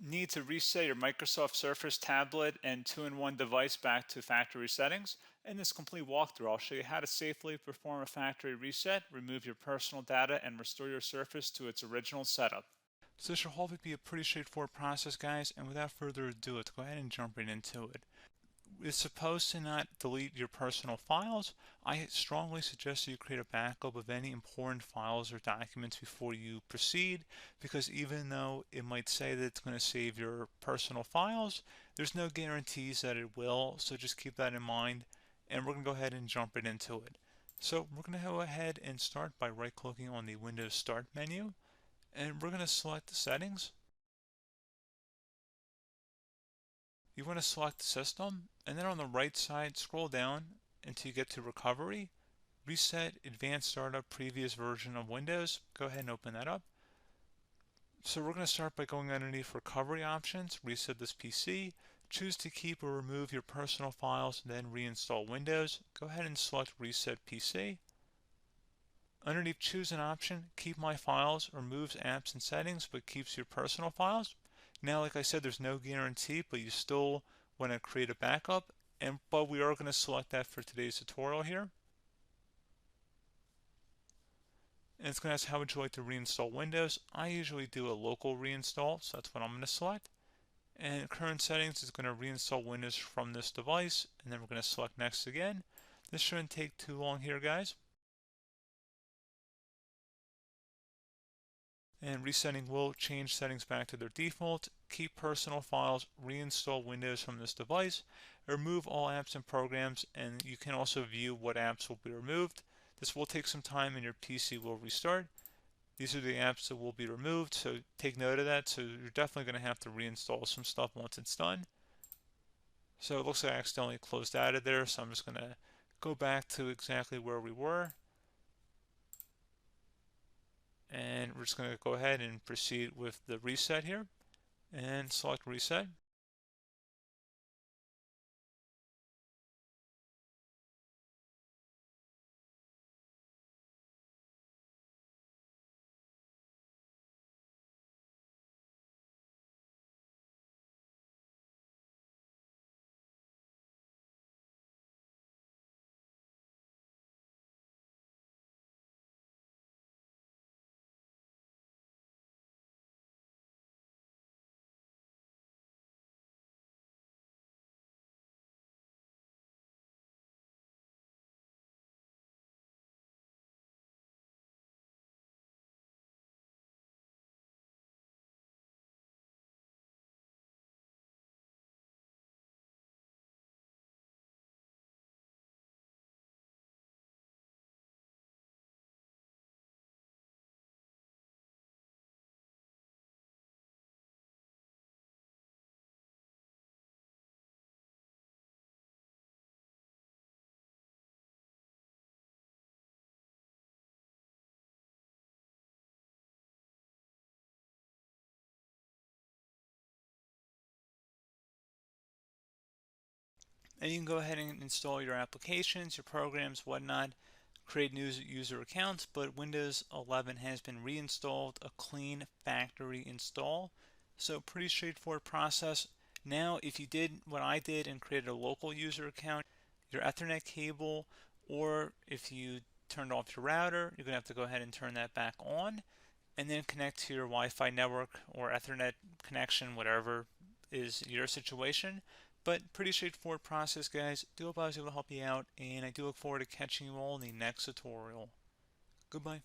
Need to reset your Microsoft Surface tablet and two-in-one device back to factory settings. In this complete walkthrough, I'll show you how to safely perform a factory reset, remove your personal data, and restore your Surface to its original setup. So this should hopefully be a pretty straightforward process, guys, and without further ado, let's go ahead and jump right into it. It's supposed to not delete your personal files. I strongly suggest that you create a backup of any important files or documents before you proceed, because even though it might say that it's going to save your personal files, there's no guarantees that it will, so just keep that in mind, and we're going to go ahead and jump right into it. So we're going to go ahead and start by right-clicking on the Windows Start menu, and we're going to select the settings. You want to select System, and then on the right side, scroll down until you get to Recovery. Reset Advanced Startup Previous Version of Windows. Go ahead and open that up. So we're going to start by going underneath Recovery Options, reset this PC. Choose to keep or remove your personal files, then reinstall Windows. Go ahead and select Reset PC. Underneath Choose an option, Keep My Files removes apps and settings but keeps your personal files. Now, like I said, there's no guarantee, but you still want to create a backup, but we are going to select that for today's tutorial here. And it's going to ask how would you like to reinstall Windows. I usually do a local reinstall, so that's what I'm going to select. And current settings is going to reinstall Windows from this device, and then we're going to select next again. This shouldn't take too long here, guys. And resetting will change settings back to their default, keep personal files, reinstall Windows from this device, remove all apps and programs, and you can also view what apps will be removed. This will take some time and your PC will restart. These are the apps that will be removed, so take note of that. So you're definitely going to have to reinstall some stuff once it's done. So it looks like I accidentally closed out of there, so I'm just going to go back to exactly where we were. And we're just going to go ahead and proceed with the reset here and select reset. And you can go ahead and install your applications, your programs, whatnot, create new user accounts, but Windows 11 has been reinstalled, a clean factory install. So pretty straightforward process. Now, if you did what I did and created a local user account, your Ethernet cable, or if you turned off your router, you're going to have to go ahead and turn that back on and then connect to your Wi-Fi network or Ethernet connection, whatever is your situation. But pretty straightforward process, guys. Do hope I was able to help you out, and I do look forward to catching you all in the next tutorial. Goodbye.